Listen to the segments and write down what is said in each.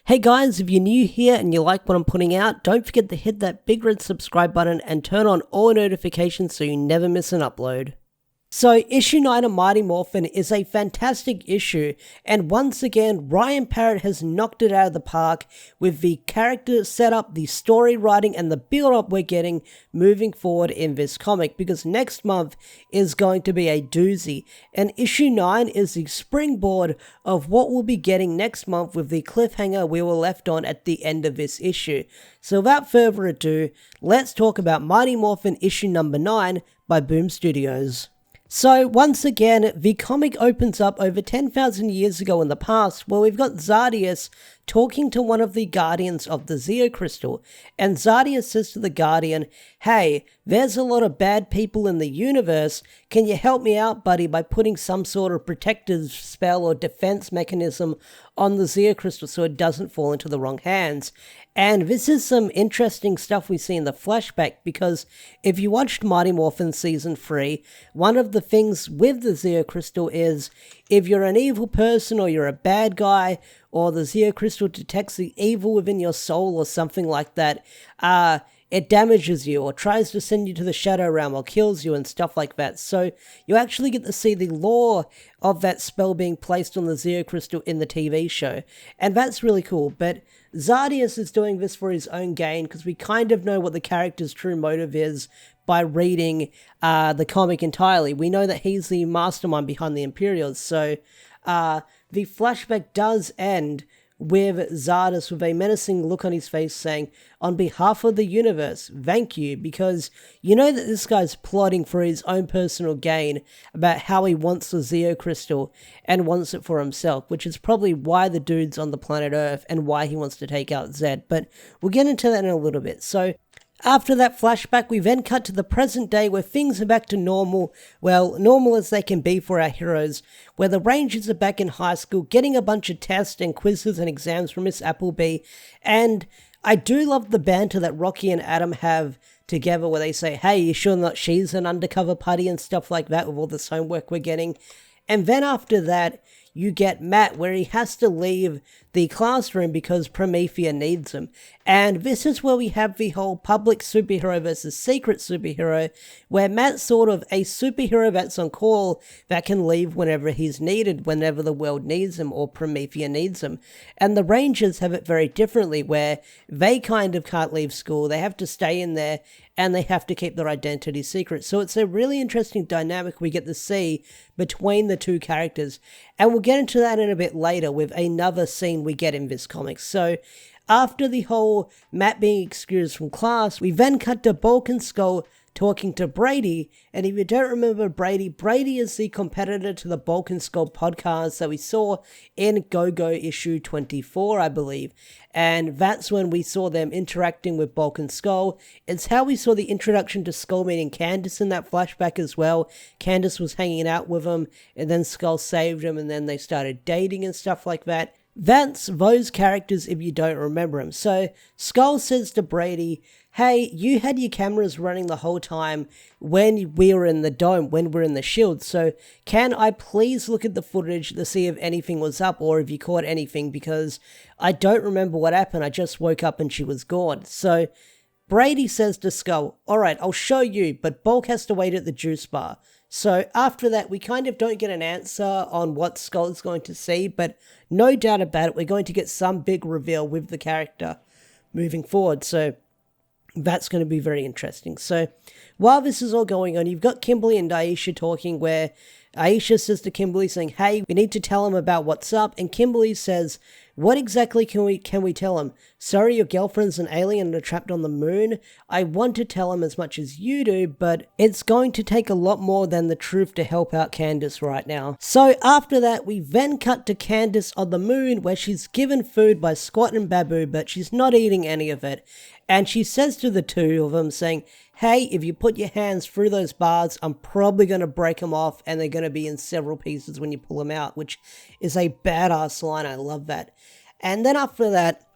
Hey guys, if you're new here and you like what I'm putting out, don't forget to hit that big red subscribe button and turn on all notifications so you never miss an upload. So, issue 9 of Mighty Morphin is a fantastic issue, and once again, Ryan Parrott has knocked it out of the park with the character setup, the story writing, and the build-up we're getting moving forward in this comic, because next month is going to be a doozy, and issue 9 is the springboard of what we'll be getting next month with the cliffhanger we were left on at the end of this issue. So without further ado, let's talk about Mighty Morphin issue number 9 by Boom Studios. So, once again, the comic opens up over 10,000 years ago in the past, where we've got Zarya talking to one of the Guardians of the Zeo Crystal, and Zarya says to the Guardian, "Hey, there's a lot of bad people in the universe, can you help me out, buddy, by putting some sort of protective spell or defense mechanism on the Zeo Crystal so it doesn't fall into the wrong hands?" And this is some interesting stuff we see in the flashback, because if you watched Mighty Morphin Season 3, one of the things with the Zeo Crystal is, if you're an evil person or you're a bad guy, or the Zeo Crystal detects the evil within your soul or something like that, it damages you or tries to send you to the Shadow Realm or kills you and stuff like that. So you actually get to see the lore of that spell being placed on the Zeo Crystal in the TV show. And that's really cool. But Zarya is doing this for his own gain, because we kind of know what the character's true motive is by reading the comic entirely. We know that he's the mastermind behind the Imperials. So the flashback does end with Zarya with a menacing look on his face saying, "On behalf of the universe, thank you," because you know that this guy's plotting for his own personal gain about how he wants the Zeo Crystal and wants it for himself, which is probably why the dude's on the planet Earth and why he wants to take out Zedd, but we'll get into that in a little bit. So, after that flashback, we then cut to the present day where things are back to normal, well, normal as they can be for our heroes, where the Rangers are back in high school getting a bunch of tests and quizzes and exams from Miss Appleby, and I do love the banter that Rocky and Adam have together where they say, "Hey, you sure not she's an undercover putty," and stuff like that with all this homework we're getting. And then after that, you get Matt, where he has to leave the classroom because Promethea needs him. And this is where we have the whole public superhero versus secret superhero, where Matt's sort of a superhero that's on call that can leave whenever he's needed, whenever the world needs him or Promethea needs him. And the Rangers have it very differently, where they kind of can't leave school, they have to stay in there, and they have to keep their identity secret. So it's a really interesting dynamic we get to see between the two characters. And we'll get into that in a bit later with another scene we get in this comic. So after the whole Matt being excused from class, we then cut to Bulk and Skull talking to Brady. And if you don't remember Brady is the competitor to the Bulk and Skull podcast that we saw in Go-Go issue 24, I believe. And that's when we saw them interacting with Bulk and Skull. It's how we saw the introduction to Skull meeting Candace in that flashback as well. Candace was hanging out with him, and then Skull saved him, and then they started dating and stuff like that. That's those characters if you don't remember them. So Skull says to Brady, "Hey, you had your cameras running the whole time when we were in the dome, when we're in the shield, so can I please look at the footage to see if anything was up or if you caught anything, because I don't remember what happened, I just woke up and she was gone." So Brady says to Skull, "Alright, I'll show you, but Bulk has to wait at the juice bar." So after that, we kind of don't get an answer on what Skull is going to see, but no doubt about it, we're going to get some big reveal with the character moving forward. So that's going to be very interesting. So while this is all going on, you've got Kimberly and Aisha talking, where Aisha says to Kimberly saying, "Hey, we need to tell him about what's up." And Kimberly says, "What exactly can we tell him? Sorry, your girlfriend's an alien and are trapped on the moon. I want to tell him as much as you do, but it's going to take a lot more than the truth to help out Candace right now." So after that, we then cut to Candace on the moon, where she's given food by Squat and Babu, but she's not eating any of it. And she says to the two of them saying, "Hey, if you put your hands through those bars, I'm probably going to break them off, and they're going to be in several pieces when you pull them out," which is a badass line. I love that. And then after that,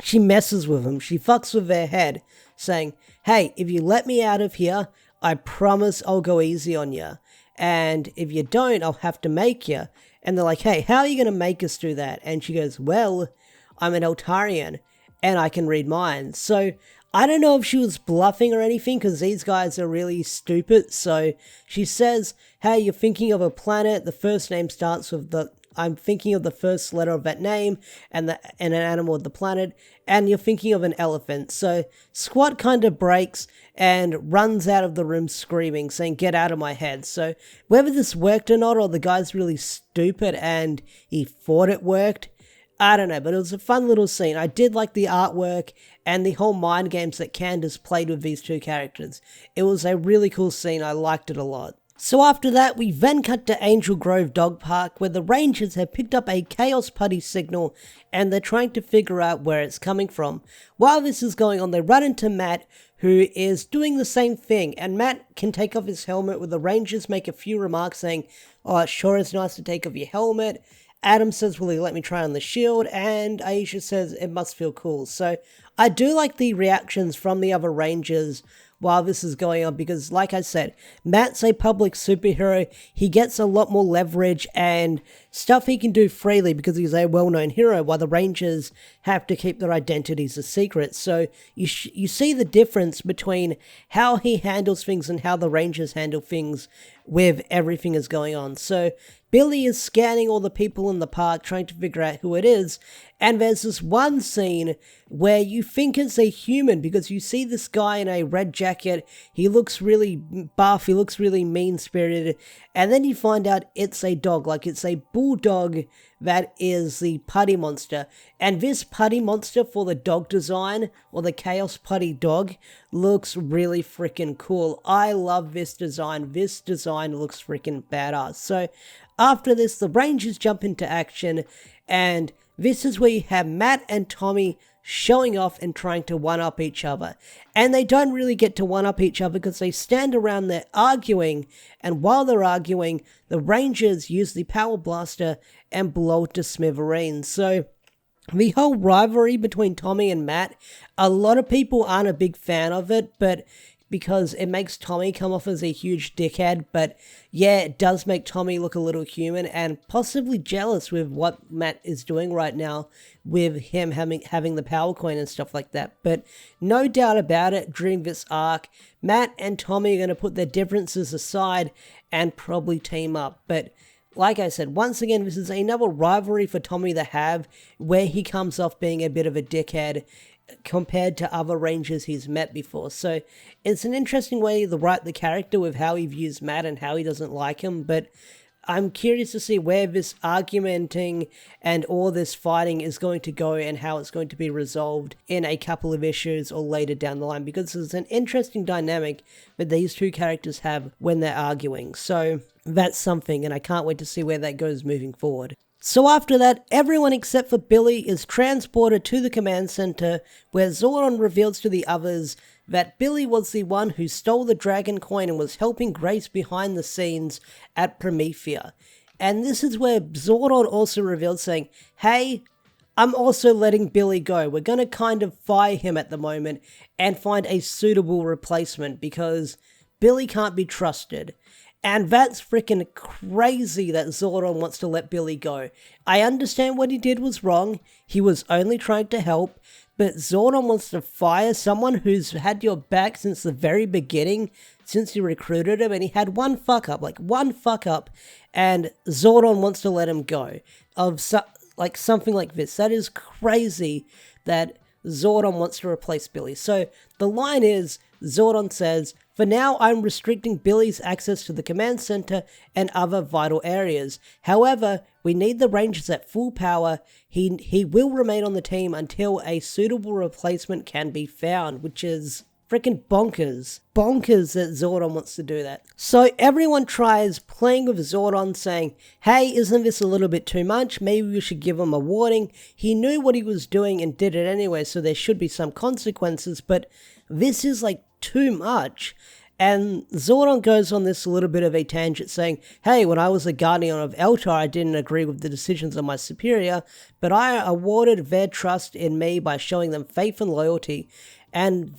she messes with them. She fucks with their head, saying, "Hey, if you let me out of here, I promise I'll go easy on you. And if you don't, I'll have to make you." And they're like, "Hey, how are you going to make us do that?" And she goes, "Well, I'm an Eltarian, and I can read minds. So I don't know if she was bluffing or anything, because these guys are really stupid. So she says, hey, you're thinking of a planet, the first name starts with I'm thinking of the first letter of that name and an animal of the planet, and you're thinking of an elephant. So Squat kind of breaks and runs out of the room screaming, saying, get out of my head. So whether this worked or not, or the guy's really stupid and he thought it worked, I don't know, but it was a fun little scene. I did like the artwork and the whole mind games that Candace played with these two characters. It was a really cool scene. I liked it a lot. So after that, we then cut to Angel Grove Dog Park, where the Rangers have picked up a Chaos Putty signal and they're trying to figure out where it's coming from. While this is going on, they run into Matt, who is doing the same thing, and Matt can take off his helmet, where the Rangers make a few remarks saying, oh, it sure is nice to take off your helmet. Adam says, will he let me try on the shield? And Aisha says, it must feel cool. So I do like the reactions from the other Rangers while this is going on, because like I said, Matt's a public superhero. He gets a lot more leverage and stuff he can do freely because he's a well-known hero, while the Rangers have to keep their identities a secret. So you see the difference between how he handles things and how the Rangers handle things with everything is going on. So Billy is scanning all the people in the park, trying to figure out who it is, and there's this one scene where you think it's a human, because you see this guy in a red jacket, he looks really buff, he looks really mean-spirited, and then you find out it's a dog, like it's a bulldog that is the putty monster. And this putty monster for the dog design, or the Chaos Putty dog, looks really freaking cool. I love this design. This design looks freaking badass. So after this, the Rangers jump into action, and this is where you have Matt and Tommy showing off and trying to one-up each other. And they don't really get to one-up each other because they stand around there arguing, and while they're arguing, the Rangers use the power blaster and blow it to smithereens. So the whole rivalry between Tommy and Matt, a lot of people aren't a big fan of it, but because it makes Tommy come off as a huge dickhead, but yeah, it does make Tommy look a little human and possibly jealous with what Matt is doing right now with him having the power coin and stuff like that. But no doubt about it, during this arc, Matt and Tommy are going to put their differences aside and probably team up. But like I said, once again, this is another rivalry for Tommy to have, where he comes off being a bit of a dickhead compared to other Rangers he's met before. So it's an interesting way to write the character with how he views Matt and how he doesn't like him, but I'm curious to see where this argumenting and all this fighting is going to go and how it's going to be resolved in a couple of issues or later down the line, because it's an interesting dynamic that these two characters have when they're arguing. So that's something, and I can't wait to see where that goes moving forward. So after that, everyone except for Billy is transported to the command center, where Zordon reveals to the others that Billy was the one who stole the dragon coin and was helping Grace behind the scenes at Promethea. And this is where Zordon also revealed, saying, hey, I'm also letting Billy go. We're going to kind of fire him at the moment and find a suitable replacement because Billy can't be trusted. And that's freaking crazy that Zordon wants to let Billy go. I understand what he did was wrong. He was only trying to help. But Zordon wants to fire someone who's had your back since the very beginning, since you recruited him, and he had one fuck up, and Zordon wants to let him go. Something like this. That is crazy that Zordon wants to replace Billy. So the line is, Zordon says, for now, I'm restricting Billy's access to the command center and other vital areas. However, we need the Rangers at full power. He will remain on the team until a suitable replacement can be found, which is freaking bonkers. Bonkers that Zordon wants to do that. So everyone tries playing with Zordon, saying, hey, isn't this a little bit too much? Maybe we should give him a warning. He knew what he was doing and did it anyway, so there should be some consequences, but this is like too much. And Zordon goes on this little bit of a tangent saying, hey, when I was a guardian of Eltar, I didn't agree with the decisions of my superior, but I awarded their trust in me by showing them faith and loyalty. And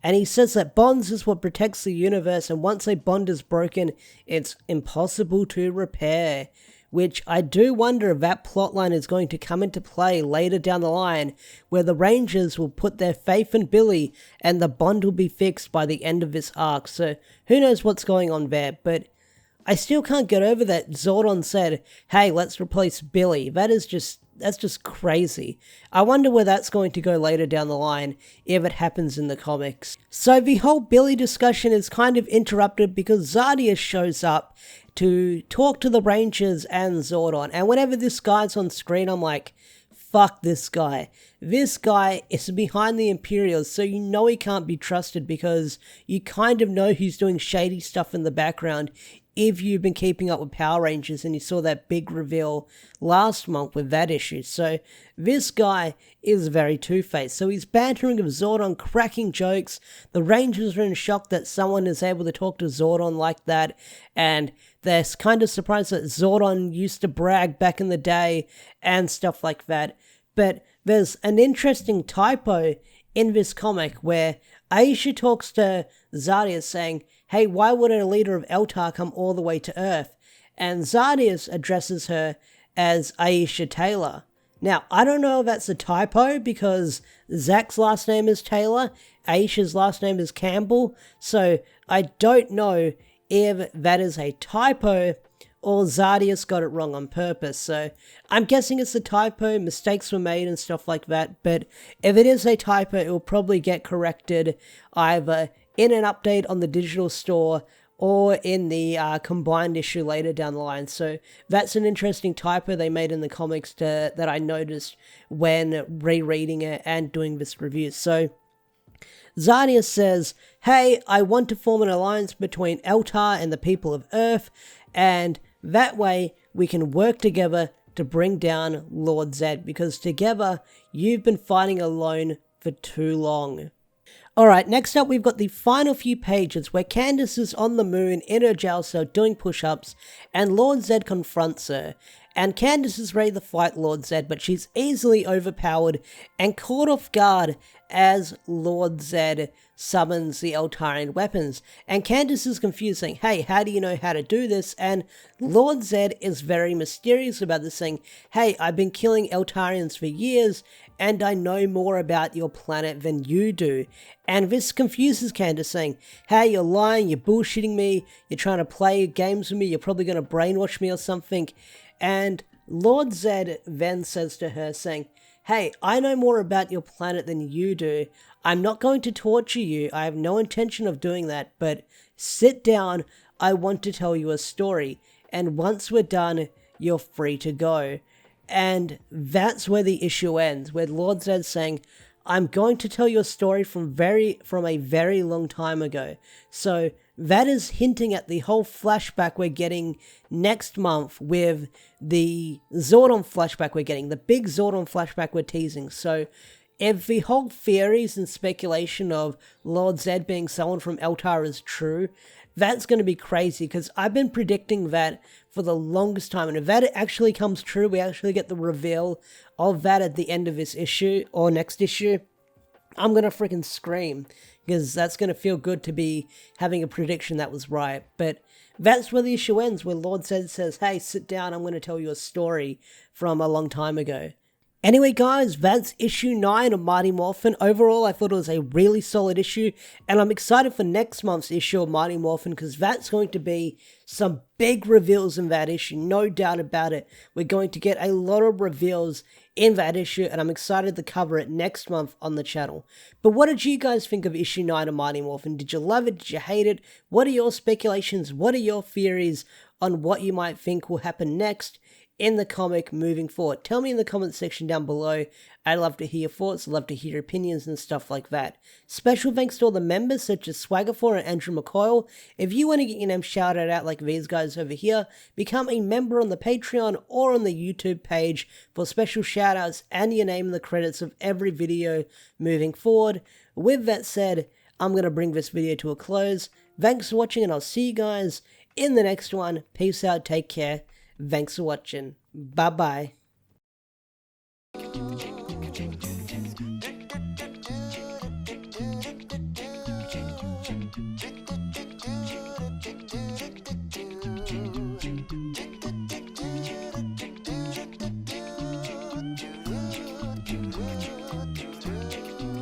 he says that bonds is what protects the universe, and once a bond is broken, it's impossible to repair. which I do wonder if that plotline is going to come into play later down the line, where the Rangers will put their faith in Billy and the bond will be fixed by the end of this arc. So who knows what's going on there, but I still can't get over that Zordon said, hey, let's replace Billy. That's just crazy. I wonder where that's going to go later down the line if it happens in the comics. So the whole Billy discussion is kind of interrupted because Zarya shows up to talk to the Rangers and Zordon. And whenever this guy's on screen, I'm like, fuck this guy. This guy is behind the Imperials, so you know he can't be trusted because you kind of know he's doing shady stuff in the background if you've been keeping up with Power Rangers and you saw that big reveal last month with that issue. So this guy is very two-faced. So he's bantering with Zordon, cracking jokes. The Rangers are in shock that someone is able to talk to Zordon like that, and they're kind of surprised that Zordon used to brag back in the day and stuff like that. But there's an interesting typo in this comic where Aisha talks to Zarya saying, hey, why would a leader of Eltar come all the way to Earth? And Zarya addresses her as Aisha Taylor. Now, I don't know if that's a typo because Zach's last name is Taylor, Aisha's last name is Campbell, so I don't know if that is a typo or Zarya's got it wrong on purpose. So I'm guessing it's a typo, mistakes were made and stuff like that, but if it is a typo, it will probably get corrected either in an update on the digital store or in the combined issue later down the line. So that's an interesting typo they made in the comics that I noticed when rereading it and doing this review. So Zarya says, hey, I want to form an alliance between Eltar and the people of Earth, and that way we can work together to bring down Lord Zedd, because together you've been fighting alone for too long. Alright, next up we've got the final few pages where Candace is on the moon in her jail cell doing push-ups and Lord Zedd confronts her. And Candace is ready to fight Lord Zedd, but she's easily overpowered and caught off guard as Lord Zedd summons the Eltarian weapons. And Candace is confused, saying, hey, how do you know how to do this? And Lord Zedd is very mysterious about this, saying, hey, I've been killing Eltarians for years, and I know more about your planet than you do. And this confuses Candace, saying, hey, you're lying, you're bullshitting me, you're trying to play games with me, you're probably going to brainwash me or something. And Lord Zedd then says to her, saying, hey, I know more about your planet than you do. I'm not going to torture you. I have no intention of doing that, but sit down. I want to tell you a story. And once we're done, you're free to go. And that's where the issue ends, where Lord Zedd's saying, I'm going to tell you a story from a very long time ago. So that is hinting at the whole flashback we're getting next month with the Zordon flashback we're getting, the big Zordon flashback we're teasing. So if the whole theories and speculation of Lord Zedd being someone from Eltar is true, that's going to be crazy, because I've been predicting that for the longest time, and if that actually comes true, we actually get the reveal of that at the end of this issue, or next issue, I'm going to freaking scream, because that's going to feel good to be having a prediction that was right. But that's where the issue ends, where Lord Zedd says, hey, sit down, I'm going to tell you a story from a long time ago. Anyway guys, that's issue 9 of Mighty Morphin. Overall, I thought it was a really solid issue, and I'm excited for next month's issue of Mighty Morphin, because that's going to be some big reveals in that issue, no doubt about it. We're going to get a lot of reveals in that issue, and I'm excited to cover it next month on the channel. But what did you guys think of issue 9 of Mighty Morphin? Did you love it? Did you hate it? What are your speculations? What are your theories on what you might think will happen next in the comic moving forward? Tell me in the comment section down below. I'd love to hear your thoughts, I'd love to hear your opinions and stuff like that. Special thanks to all the members such as Swagger4 and Andrew McCoyle. If you want to get your name shouted out like these guys over here, become a member on the Patreon or on the YouTube page for special shoutouts and your name in the credits of every video moving forward. With that said, I'm going to bring this video to a close. Thanks for watching, and I'll see you guys in the next one. Peace out, take care. Thanks for watching. Bye-bye.